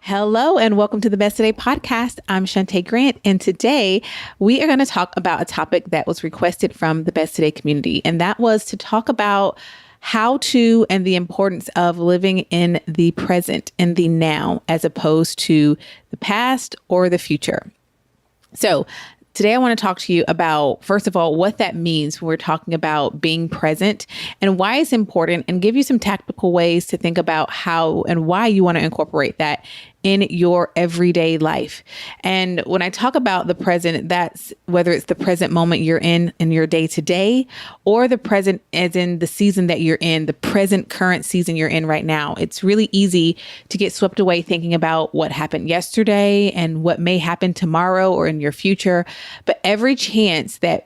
Hello and welcome to the Best Today podcast. I'm Shantae Grant, and today we are going to talk about a topic that was requested from the Best Today community, and that was to talk about how to and the importance of living in the present, in the now, as opposed to the past or the future. So today I want to talk to you about, first of all, what that means when we're talking about being present and why it's important, and give you some tactical ways to think about how and why you want to incorporate that in your everyday life. And when I talk about the present, that's whether it's the present moment you're in your day to day, or the present as in the season that you're in, the present current season you're in right now. It's really easy to get swept away thinking about what happened yesterday and what may happen tomorrow or in your future. But every chance that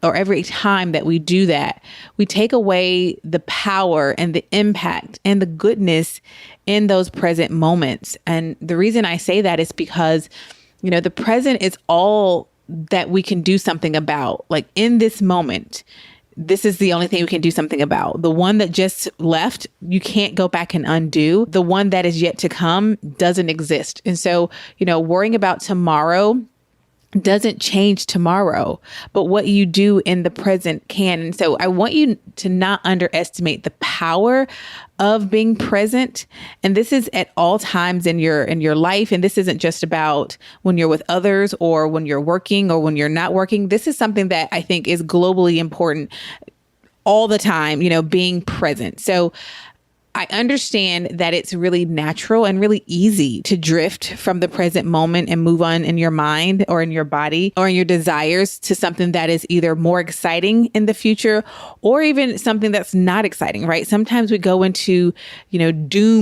every time that we do that, we take away the power and the impact and the goodness in those present moments. And the reason I say that is because, the present is all that we can do something about. Like in this moment, this is the only thing we can do something about. The one that just left, you can't go back and undo. The one that is yet to come doesn't exist. And so, worrying about tomorrow doesn't change tomorrow, but what you do in the present can. And so I want you to not underestimate the power of being present. And this is at all times in your life. And this isn't just about when you're with others or when you're working or when you're not working. This is something that I think is globally important all the time, being present. So I understand that it's really natural and really easy to drift from the present moment and move on in your mind or in your body or in your desires to something that is either more exciting in the future or even something that's not exciting, right? Sometimes we go into,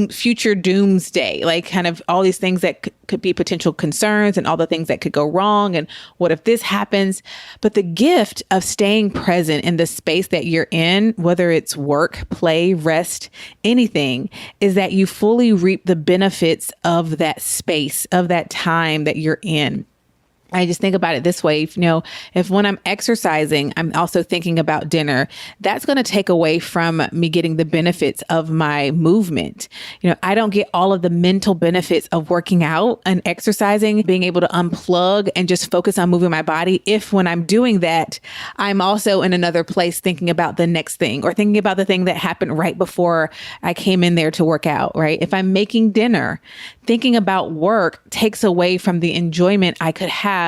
future doomsday, like kind of all these things that could be potential concerns and all the things that could go wrong. And what if this happens? But the gift of staying present in the space that you're in, whether it's work, play, rest, anything, is that you fully reap the benefits of that space, of that time that you're in. I just think about it this way. If when I'm exercising, I'm also thinking about dinner, that's going to take away from me getting the benefits of my movement. I don't get all of the mental benefits of working out and exercising, being able to unplug and just focus on moving my body. If when I'm doing that, I'm also in another place thinking about the next thing or thinking about the thing that happened right before I came in there to work out, right? If I'm making dinner, thinking about work takes away from the enjoyment I could have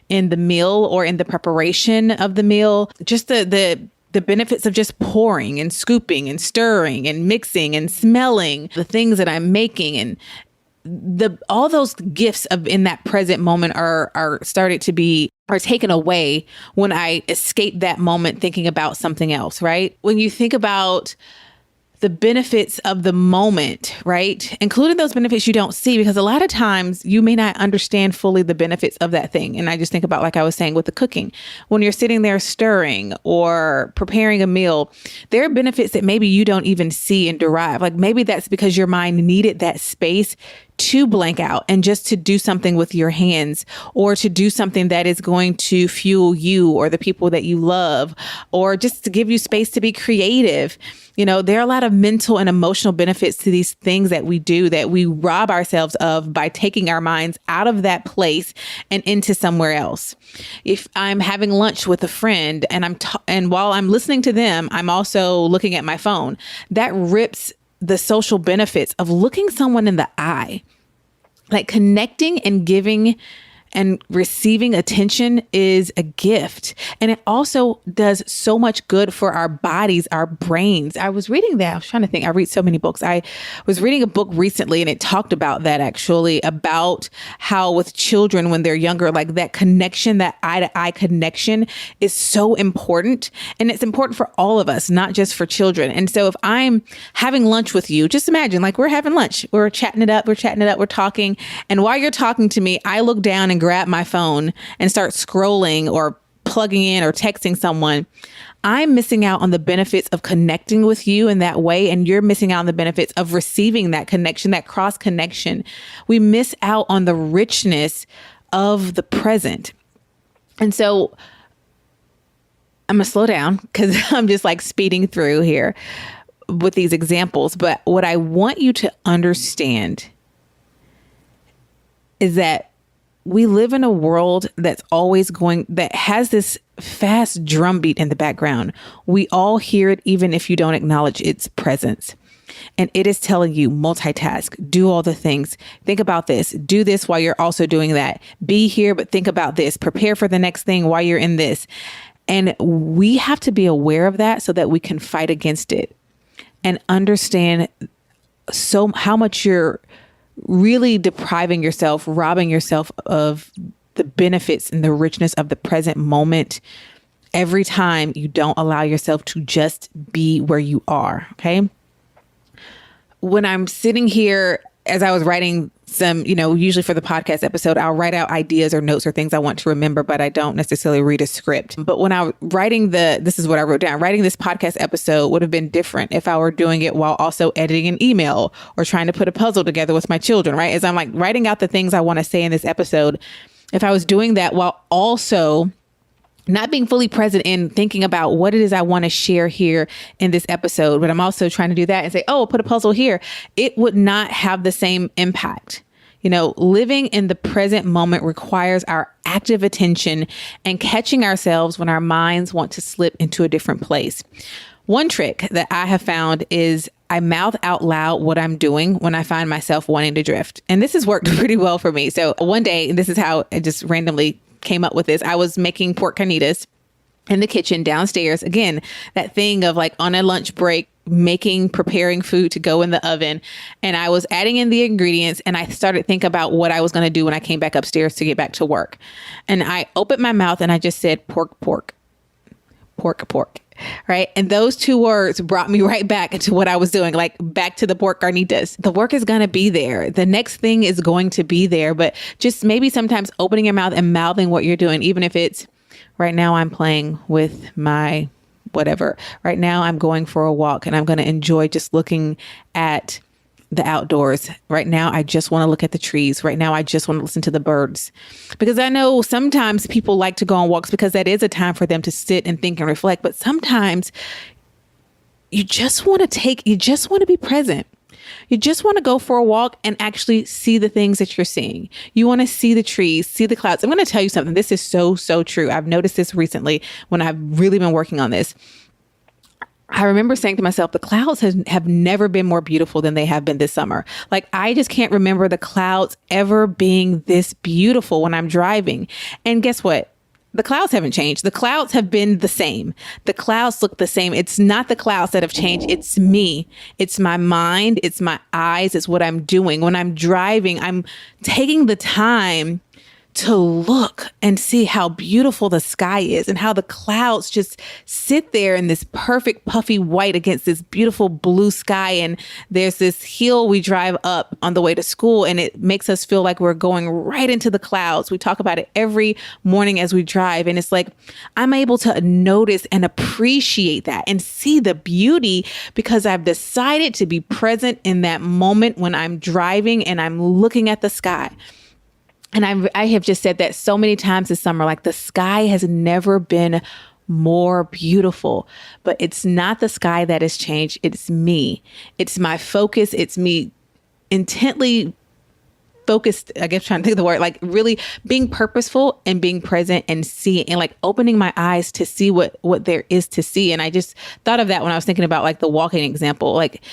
in the meal or in the preparation of the meal. Just the benefits of just pouring and scooping and stirring and mixing and smelling the things that I'm making, and all those gifts of in that present moment are taken away when I escape that moment thinking about something else, right? When you think about the benefits of the moment, right? Including those benefits you don't see, because a lot of times you may not understand fully the benefits of that thing. And I just think about, like I was saying with the cooking, when you're sitting there stirring or preparing a meal, there are benefits that maybe you don't even see and derive. Like maybe that's because your mind needed that space to blank out and just to do something with your hands, or to do something that is going to fuel you or the people that you love, or just to give you space to be creative. There are a lot of mental and emotional benefits to these things that we do that we rob ourselves of by taking our minds out of that place and into somewhere else. If I'm having lunch with a friend and while I'm listening to them, I'm also looking at my phone, that rips the social benefits of looking someone in the eye. Like connecting and giving and receiving attention is a gift. And it also does so much good for our bodies, our brains. I was reading that. I was trying to think. I read so many books. I was reading a book recently and it talked about that, actually, about how with children when they're younger, like that connection, that eye to eye connection is so important. And it's important for all of us, not just for children. And so if I'm having lunch with you, just imagine like we're having lunch, we're chatting it up, we're talking. And while you're talking to me, I look down and grab my phone and start scrolling or plugging in or texting someone. I'm missing out on the benefits of connecting with you in that way. And you're missing out on the benefits of receiving that connection, that cross connection. We miss out on the richness of the present. And so I'm going to slow down because I'm just like speeding through here with these examples. But what I want you to understand is that we live in a world that has this fast drumbeat in the background. We all hear it, even if you don't acknowledge its presence. And it is telling you, multitask, do all the things, think about this, do this while you're also doing that, be here, but think about this, prepare for the next thing while you're in this. And we have to be aware of that so that we can fight against it and understand how much you're really depriving yourself, robbing yourself of the benefits and the richness of the present moment every time you don't allow yourself to just be where you are. Okay. When I'm sitting here, as I was writing some, usually for the podcast episode, I'll write out ideas or notes or things I want to remember, but I don't necessarily read a script. But when I was writing this is what I wrote down. Writing this podcast episode would have been different if I were doing it while also editing an email or trying to put a puzzle together with my children, right? As I'm like writing out the things I want to say in this episode, if I was doing that while also not being fully present in thinking about what it is I want to share here in this episode, but I'm also trying to do that and say, oh, put a puzzle here, it would not have the same impact. Living in the present moment requires our active attention and catching ourselves when our minds want to slip into a different place. One trick that I have found is I mouth out loud what I'm doing when I find myself wanting to drift. And this has worked pretty well for me. So one day, and this is how I just randomly came up with this, I was making pork carnitas in the kitchen downstairs. Again, that thing of like on a lunch break, preparing food to go in the oven. And I was adding in the ingredients and I started thinking about what I was going to do when I came back upstairs to get back to work. And I opened my mouth and I just said, pork, pork, pork, pork. Right. And those two words brought me right back into what I was doing, like back to the pork carnitas. The work is going to be there. The next thing is going to be there. But just maybe sometimes opening your mouth and mouthing what you're doing, even if it's right now I'm playing with my whatever. Right now I'm going for a walk and I'm going to enjoy just looking at the outdoors. Right now, I just want to look at the trees. Right now, I just want to listen to the birds. Because I know sometimes people like to go on walks because that is a time for them to sit and think and reflect. But sometimes you just want to be present. You just want to go for a walk and actually see the things that you're seeing. You want to see the trees, see the clouds. I'm going to tell you something. This is so, so true. I've noticed this recently when I've really been working on this. I remember saying to myself, the clouds have never been more beautiful than they have been this summer. Like, I just can't remember the clouds ever being this beautiful when I'm driving. And guess what? The clouds haven't changed. The clouds have been the same. The clouds look the same. It's not the clouds that have changed. It's me. It's my mind. It's my eyes. It's what I'm doing. When I'm driving, I'm taking the time to look and see how beautiful the sky is and how the clouds just sit there in this perfect puffy white against this beautiful blue sky. And there's this hill we drive up on the way to school and it makes us feel like we're going right into the clouds. We talk about it every morning as we drive. And it's like, I'm able to notice and appreciate that and see the beauty because I've decided to be present in that moment when I'm driving and I'm looking at the sky. And I have just said that so many times this summer, like the sky has never been more beautiful, but it's not the sky that has changed. It's me. It's my focus. It's me intently focused, I guess, trying to think of the word, like really being purposeful and being present and seeing and like opening my eyes to see what there is to see. And I just thought of that when I was thinking about like the walking example, like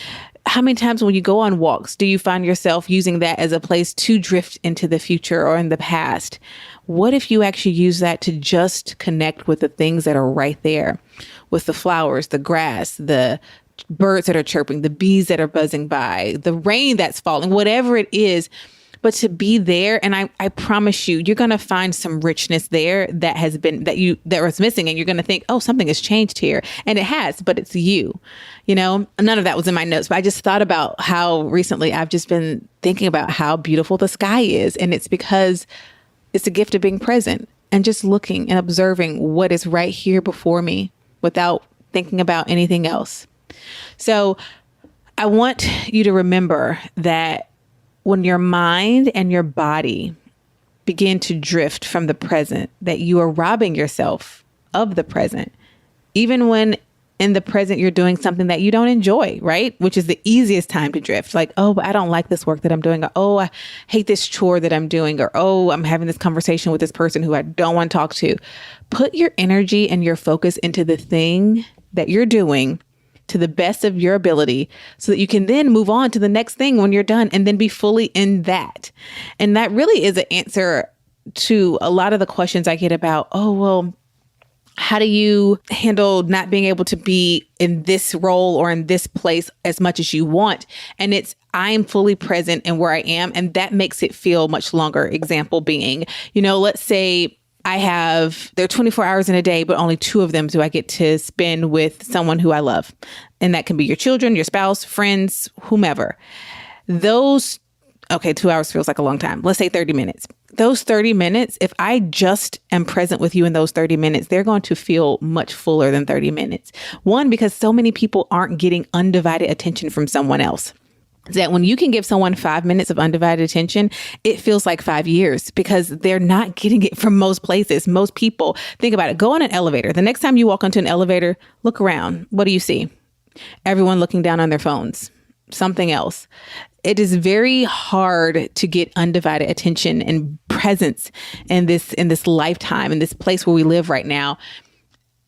how many times when you go on walks, do you find yourself using that as a place to drift into the future or in the past? What if you actually use that to just connect with the things that are right there, with the flowers, the grass, the birds that are chirping, the bees that are buzzing by, the rain that's falling, whatever it is, but to be there. And I promise you, you're going to find some richness there that was missing. And you're going to think, oh, something has changed here. And it has, but it's you. None of that was in my notes, but I just thought about how recently I've just been thinking about how beautiful the sky is. And it's because it's a gift of being present and just looking and observing what is right here before me without thinking about anything else. So I want you to remember that when your mind and your body begin to drift from the present, that you are robbing yourself of the present, even when in the present, you're doing something that you don't enjoy, right? Which is the easiest time to drift. Like, oh, but I don't like this work that I'm doing. Or, oh, I hate this chore that I'm doing. Or, oh, I'm having this conversation with this person who I don't want to talk to. Put your energy and your focus into the thing that you're doing to the best of your ability so that you can then move on to the next thing when you're done and then be fully in that. And that really is an answer to a lot of the questions I get about, oh, well, how do you handle not being able to be in this role or in this place as much as you want? And it's, I'm fully present in where I am. And that makes it feel much longer. Example being, let's say there are 24 hours in a day, but only 2 of them do I get to spend with someone who I love. And that can be your children, your spouse, friends, whomever. 2 hours feels like a long time. Let's say 30 minutes. Those 30 minutes, if I just am present with you in those 30 minutes, they're going to feel much fuller than 30 minutes. One, because so many people aren't getting undivided attention from someone else. That when you can give someone 5 minutes of undivided attention, it feels like 5 years because they're not getting it from most places. Most people, think about it. Go on an elevator. The next time you walk onto an elevator, look around. What do you see? Everyone looking down on their phones. Something else. It is very hard to get undivided attention and presence in this lifetime, in this place where we live right now.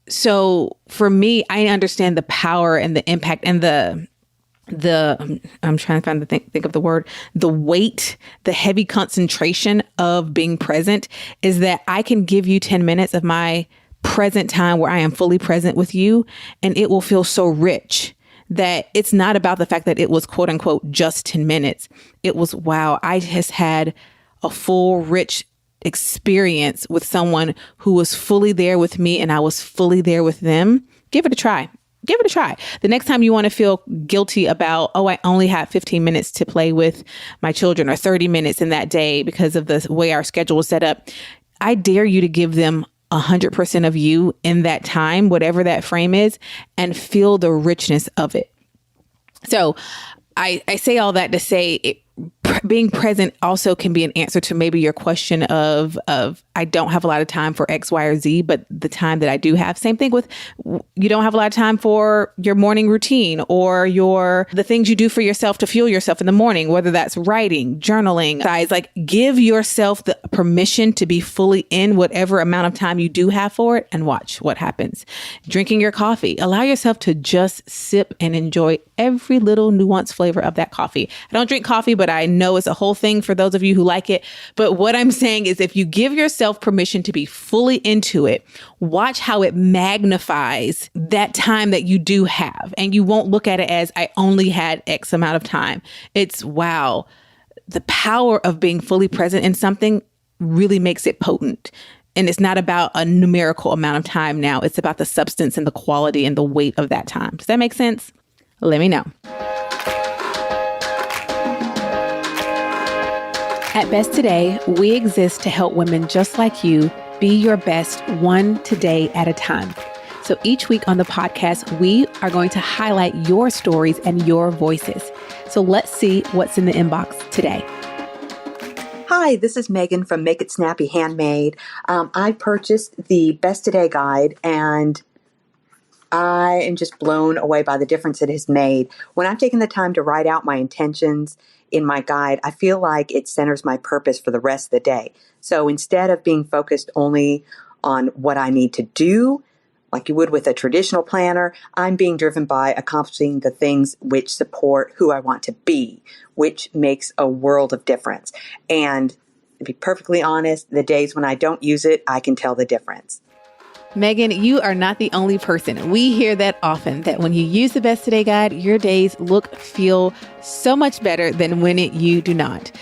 So for me, I understand the power and the impact and the I'm trying to think of the word, the weight, the heavy concentration of being present is that I can give you 10 minutes of my present time where I am fully present with you, and it will feel so rich. That it's not about the fact that it was quote unquote just 10 minutes. It was, wow, I just had a full, rich experience with someone who was fully there with me and I was fully there with them. Give it a try. Give it a try. The next time you want to feel guilty about, oh, I only have 15 minutes to play with my children or 30 minutes in that day because of the way our schedule is set up, I dare you to give them 100% of you in that time, whatever that frame is, and feel the richness of it. So I say all that to say being present also can be an answer to maybe your question of I don't have a lot of time for X, Y, or Z, but the time that I do have, same thing with you don't have a lot of time for your morning routine or the things you do for yourself to fuel yourself in the morning, whether that's writing, journaling, like give yourself the permission to be fully in whatever amount of time you do have for it and watch what happens. Drinking your coffee, allow yourself to just sip and enjoy every little nuanced flavor of that coffee. I don't drink coffee, but I know it's a whole thing for those of you who like it. But what I'm saying is if you give yourself permission to be fully into it, watch how it magnifies that time that you do have. And you won't look at it as I only had X amount of time. It's wow. The power of being fully present in something really makes it potent. And it's not about a numerical amount of time now. It's about the substance and the quality and the weight of that time. Does that make sense? Let me know. At Best Today, we exist to help women just like you be your best one today at a time. So each week on the podcast, we are going to highlight your stories and your voices. So let's see what's in the inbox today. Hi, this is Megan from Make It Snappy Handmade. I purchased the Best Today guide and I am just blown away by the difference it has made. When I've taken the time to write out my intentions in my guide, I feel like it centers my purpose for the rest of the day. So instead of being focused only on what I need to do, like you would with a traditional planner, I'm being driven by accomplishing the things which support who I want to be, which makes a world of difference. And to be perfectly honest, the days when I don't use it, I can tell the difference. Megan, you are not the only person. We hear that often, that when you use the Best Today guide, your days look, feel so much better than when you do not.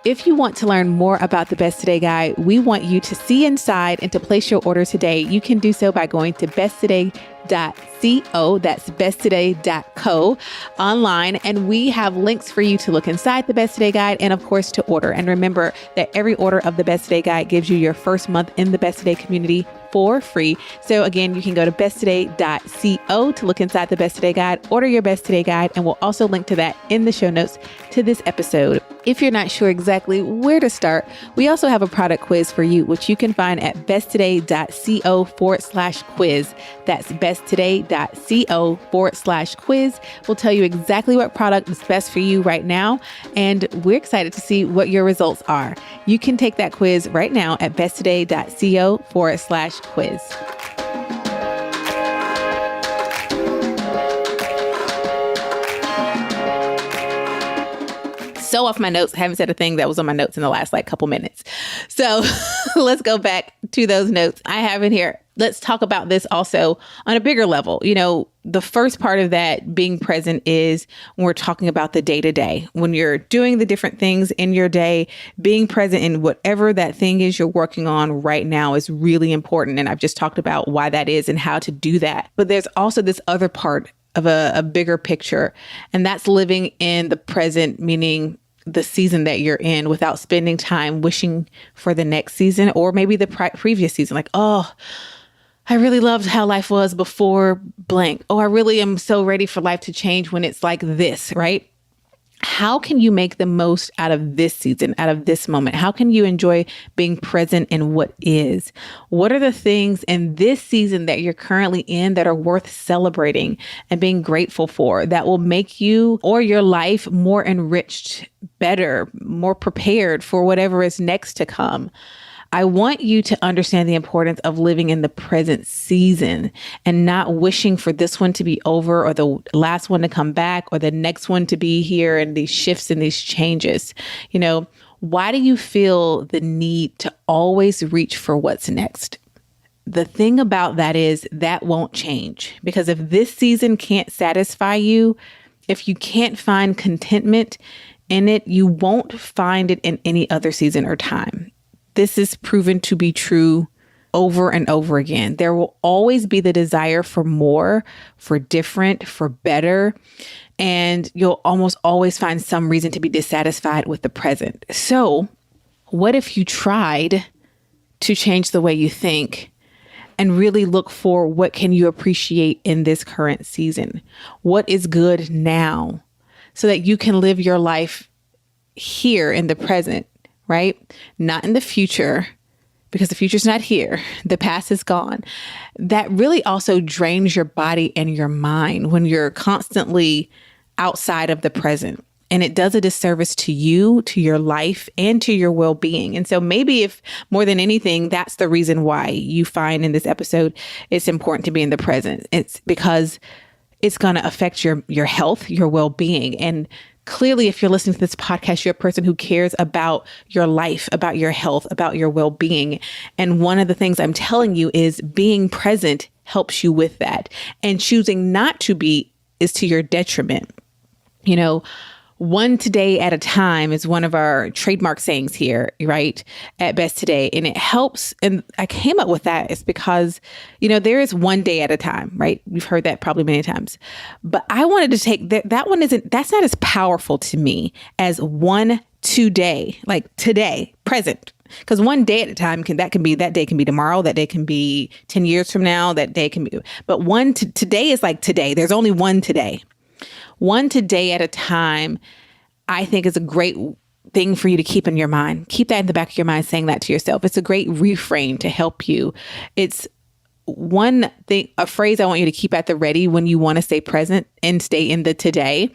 If you want to learn more about the Best Today guide, we want you to see inside and to place your order today. You can do so by going to besttoday.co. That's besttoday.co online. And we have links for you to look inside the Best Today guide and of course to order. And remember that every order of the Best Today guide gives you your first month in the Best Today community for free. So again, you can go to besttoday.co to look inside the Best Today guide, order your Best Today guide, and we'll also link to that in the show notes to this episode. If you're not sure exactly where to start, we also have a product quiz for you, which you can find at besttoday.co/quiz. That's besttoday.co/quiz. We'll tell you exactly what product is best for you right now. And we're excited to see what your results are. You can take that quiz right now at besttoday.co/quiz. So off my notes. I haven't said a thing that was on my notes in the last couple minutes. So let's go back to those notes I have in here. Let's talk about this also on a bigger level. The first part of that being present is when we're talking about the day to day, when you're doing the different things in your day, being present in whatever that thing is you're working on right now is really important. And I've just talked about why that is and how to do that. But there's also this other part of a bigger picture, and that's living in the present, meaning the season that you're in without spending time wishing for the next season or maybe the previous season. I really loved how life was before blank. Oh, I really am so ready for life to change when it's like this, right? How can you make the most out of this season, out of this moment? How can you enjoy being present in what is? What are the things in this season that you're currently in that are worth celebrating and being grateful for that will make you or your life more enriched, better, more prepared for whatever is next to come? I want you to understand the importance of living in the present season and not wishing for this one to be over or the last one to come back or the next one to be here and these shifts and these changes. Why do you feel the need to always reach for what's next? The thing about that is that won't change, because if this season can't satisfy you, if you can't find contentment in it, you won't find it in any other season or time. This is proven to be true over and over again. There will always be the desire for more, for different, for better, and you'll almost always find some reason to be dissatisfied with the present. So, what if you tried to change the way you think and really look for what can you appreciate in this current season? What is good now so that you can live your life here in the present? Right? Not in the future, because the future's not here. The past is gone. That really also drains your body and your mind when you're constantly outside of the present. And it does a disservice to you, to your life, and to your well-being. And so maybe if more than anything, that's the reason why you find in this episode, it's important to be in the present. It's because it's going to affect your health, your well-being. And clearly, if you're listening to this podcast, you're a person who cares about your life, about your health, about your well-being. And one of the things I'm telling you is being present helps you with that. And choosing not to be is to your detriment. One today at a time is one of our trademark sayings here, right, at Best Today. And it helps. And I came up with that is because, there is one day at a time, right? You've heard that probably many times. But I wanted to take that one that's not as powerful to me as one today, like today, present. Because one day at a time that day can be tomorrow, that day can be 10 years from now, that day can be, but today is like today. There's only one today. One today at a time, I think is a great thing for you to keep in your mind. Keep that in the back of your mind, saying that to yourself. It's a great reframe to help you. It's one thing, a phrase I want you to keep at the ready when you want to stay present and stay in the today,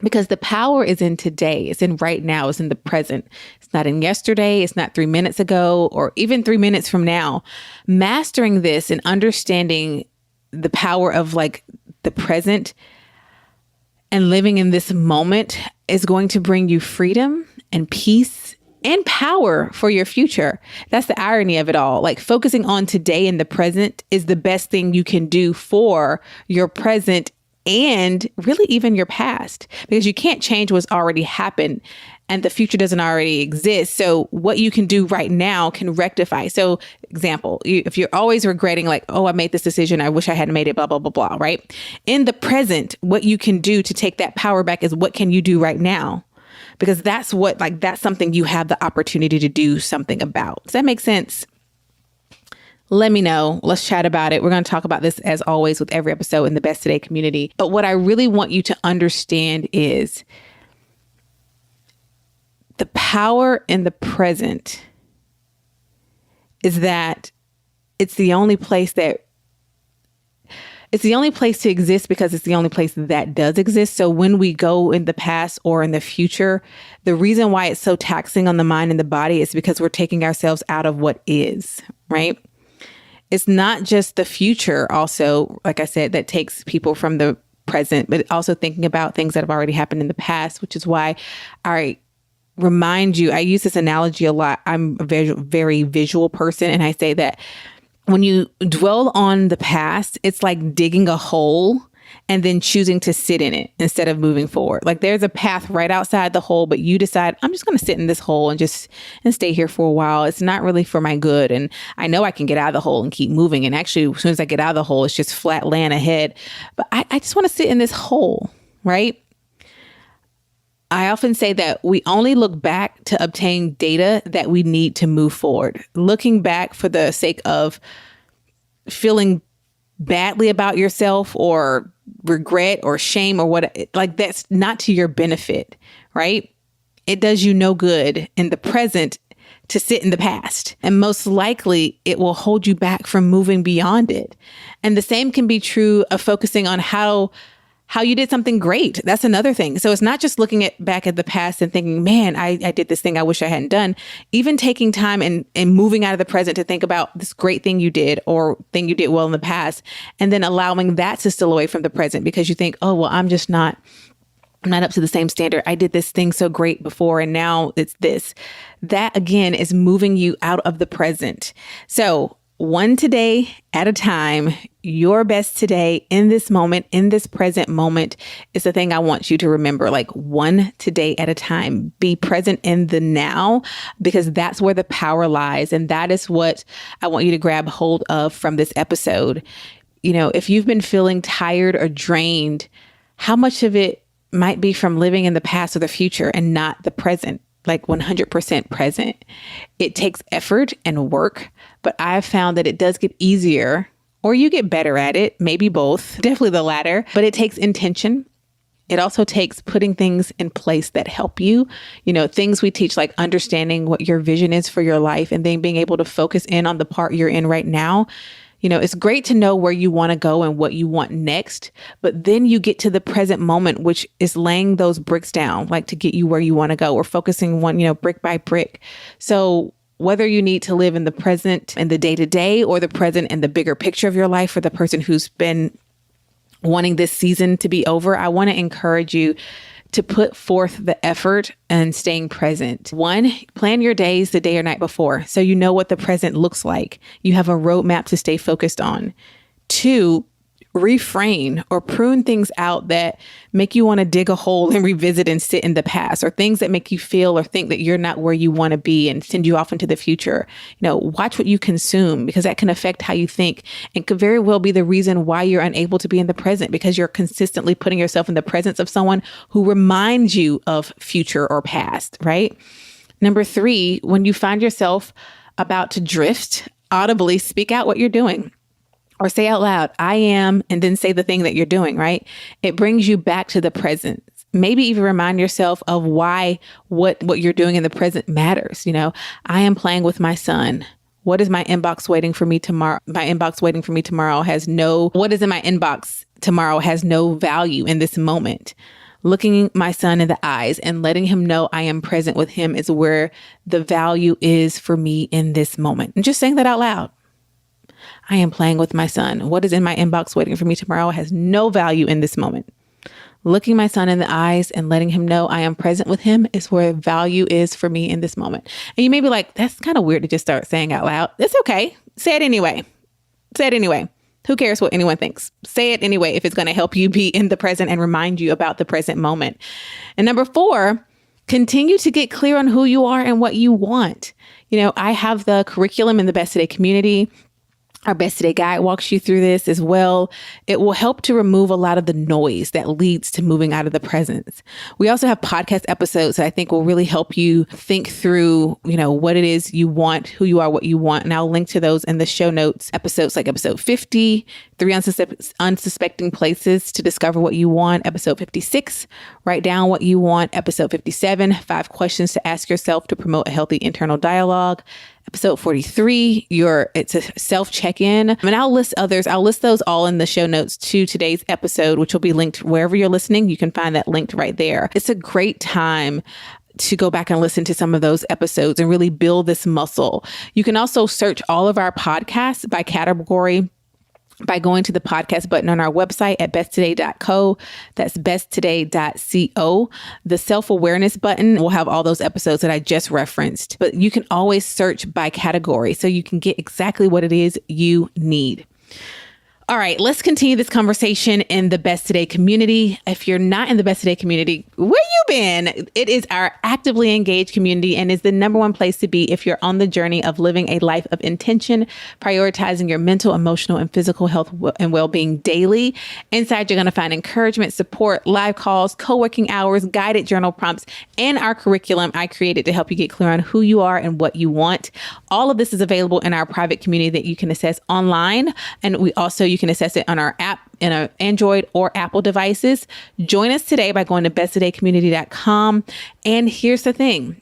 because the power is in today. It's in right now. It's in the present. It's not in yesterday. It's not 3 minutes ago or even 3 minutes from now. Mastering this and understanding the power of the present and living in this moment is going to bring you freedom and peace and power for your future. That's the irony of it all. Focusing on today and the present is the best thing you can do for your present and really even your past, because you can't change what's already happened and the future doesn't already exist. So what you can do right now can rectify. So example, if you're always regretting I made this decision, I wish I hadn't made it, blah, blah, blah, blah, right? In the present, what you can do to take that power back is what can you do right now? Because that's that's something you have the opportunity to do something about. Does that make sense? Let me know. Let's chat about it. We're going to talk about this as always with every episode in the Best Today community. But what I really want you to understand is the power in the present is that it's the only place that it's the only place to exist because it's the only place that does exist. So when we go in the past or in the future, the reason why it's so taxing on the mind and the body is because we're taking ourselves out of what is, right? It's not just the future also, like I said, that takes people from the present, but also thinking about things that have already happened in the past, which is why I remind you, I use this analogy a lot. I'm a very visual person. And I say that when you dwell on the past, it's like digging a hole and then choosing to sit in it instead of moving forward. Like there's a path right outside the hole, but you decide, I'm just going to sit in this hole and stay here for a while. It's not really for my good. And I know I can get out of the hole and keep moving. And actually, as soon as I get out of the hole, it's just flat land ahead. But I just want to sit in this hole, right? I often say that we only look back to obtain data that we need to move forward. Looking back for the sake of feeling badly about yourself or regret or shame or what, like that's not to your benefit, right? It does you no good in the present to sit in the past. And most likely it will hold you back from moving beyond it. And the same can be true of focusing on how you did something great. That's another thing. So it's not just looking back at the past and thinking, man, I did this thing I wish I hadn't done. Even taking time and moving out of the present to think about this great thing you did or thing you did well in the past, and then allowing that to still away from the present because you think, oh, well, I'm not up to the same standard. I did this thing so great before and now it's this. That again is moving you out of the present. So one today at a time, your best today in this moment, in this present moment is the thing I want you to remember, like one today at a time. Be present in the now because that's where the power lies. And that is what I want you to grab hold of from this episode. You know, if you've been feeling tired or drained, how much of it might be from living in the past or the future and not the present? Like 100% present. It takes effort and work, but I've found that it does get easier or you get better at it, maybe both, definitely the latter, but it takes intention. It also takes putting things in place that help you, things we teach like understanding what your vision is for your life and then being able to focus in on the part you're in right now. It's great to know where you want to go and what you want next, but then you get to the present moment, which is laying those bricks down, like to get you where you want to go or focusing one, brick by brick. So whether you need to live in the present and the day to day or the present and the bigger picture of your life for the person who's been wanting this season to be over, I want to encourage you to put forth the effort and staying present. 1, plan your days the day or night before so you know what the present looks like. You have a roadmap to stay focused on. 2, refrain or prune things out that make you want to dig a hole and revisit and sit in the past, or things that make you feel or think that you're not where you want to be and send you off into the future. Watch what you consume because that can affect how you think and could very well be the reason why you're unable to be in the present because you're consistently putting yourself in the presence of someone who reminds you of future or past, right? Number 3, when you find yourself about to drift, audibly speak out what you're doing. Or say out loud, I am, and then say the thing that you're doing, right? It brings you back to the present. Maybe even remind yourself of why what you're doing in the present matters. I am playing with my son. What is my inbox waiting for me tomorrow? My inbox waiting for me tomorrow what is in my inbox tomorrow has no value in this moment. Looking my son in the eyes and letting him know I am present with him is where the value is for me in this moment. And just saying that out loud. I am playing with my son. What is in my inbox waiting for me tomorrow has no value in this moment. Looking my son in the eyes and letting him know I am present with him is where value is for me in this moment. And you may be like, that's kind of weird to just start saying out loud. It's okay. Say it anyway. Say it anyway. Who cares what anyone thinks? Say it anyway if it's going to help you be in the present and remind you about the present moment. And number 4, continue to get clear on who you are and what you want. I have the curriculum in the Best Today community. Our Best Today guide walks you through this as well. It will help to remove a lot of the noise that leads to moving out of the present. We also have podcast episodes that I think will really help you think through, what it is you want, who you are, what you want. And I'll link to those in the show notes. Episodes like episode 50, 3 unsuspecting places to discover what you want. Episode 56, write down what you want. Episode 57, 5 questions to ask yourself to promote a healthy internal dialogue. episode 43, it's a self check-in. And I'll list others. I'll list those all in the show notes to today's episode, which will be linked wherever you're listening. You can find that linked right there. It's a great time to go back and listen to some of those episodes and really build this muscle. You can also search all of our podcasts by category by going to the podcast button on our website at besttoday.co. That's besttoday.co. The self-awareness button will have all those episodes that I just referenced, but you can always search by category so you can get exactly what it is you need. All right, let's continue this conversation in the Best Today community. If you're not in the Best Today community, where you been? It is our actively engaged community and is the number one place to be if you're on the journey of living a life of intention, prioritizing your mental, emotional, and physical health and well-being daily. Inside, you're going to find encouragement, support, live calls, co-working hours, guided journal prompts, and our curriculum I created to help you get clear on who you are and what you want. All of this is available in our private community that you can access online. And you can access it on our app in our Android or Apple devices. Join us today by going to besttodaycommunity.com. And here's the thing.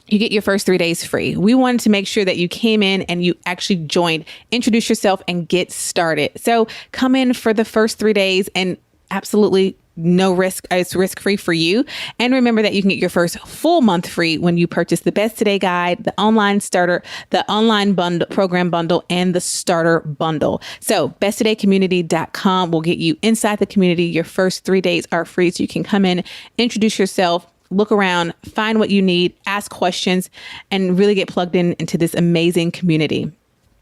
You get your first 3 days free. We wanted to make sure that you came in and you actually joined, introduce yourself and get started. So come in for the first 3 days and absolutely no risk. It's risk-free for you. And remember that you can get your first full month free when you purchase the Best Today Guide, the online starter, the online bundle, program bundle, and the starter bundle. So besttodaycommunity.com will get you inside the community. Your first 3 days are free. So you can come in, introduce yourself, look around, find what you need, ask questions, and really get plugged into this amazing community.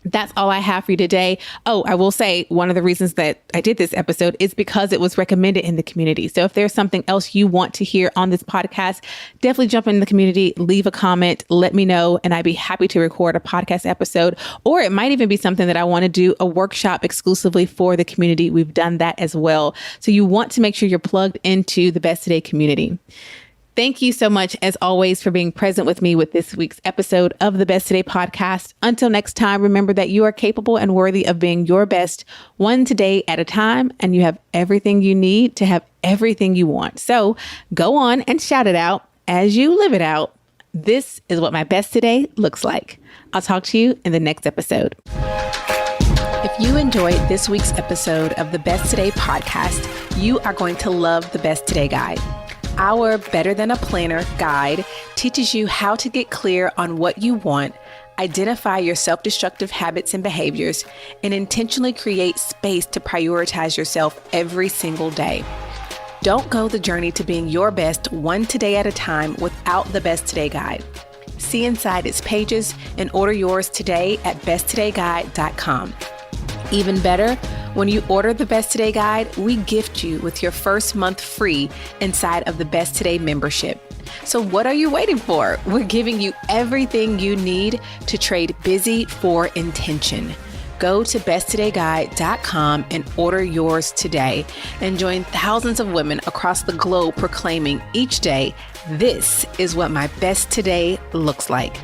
That's all I have for you today. Oh, I will say one of the reasons that I did this episode is because it was recommended in the community. So if there's something else you want to hear on this podcast, definitely jump in the community, leave a comment, let me know, and I'd be happy to record a podcast episode. Or it might even be something that I want to do a workshop exclusively for the community. We've done that as well. So you want to make sure you're plugged into the Best Today community. Thank you so much, as always, for being present with me with this week's episode of the Best Today podcast. Until next time, remember that you are capable and worthy of being your best one today at a time, and you have everything you need to have everything you want. So go on and shout it out as you live it out. This is what my best today looks like. I'll talk to you in the next episode. If you enjoyed this week's episode of the Best Today podcast, you are going to love the Best Today Guide. Our Better Than a Planner guide teaches you how to get clear on what you want, identify your self-destructive habits and behaviors, and intentionally create space to prioritize yourself every single day. Don't go the journey to being your best one today at a time without the Best Today Guide. See inside its pages and order yours today at besttodayguide.com. Even better, when you order the Best Today Guide, we gift you with your first month free inside of the Best Today membership. So what are you waiting for? We're giving you everything you need to trade busy for intention. Go to besttodayguide.com and order yours today and join thousands of women across the globe proclaiming each day, this is what my best today looks like.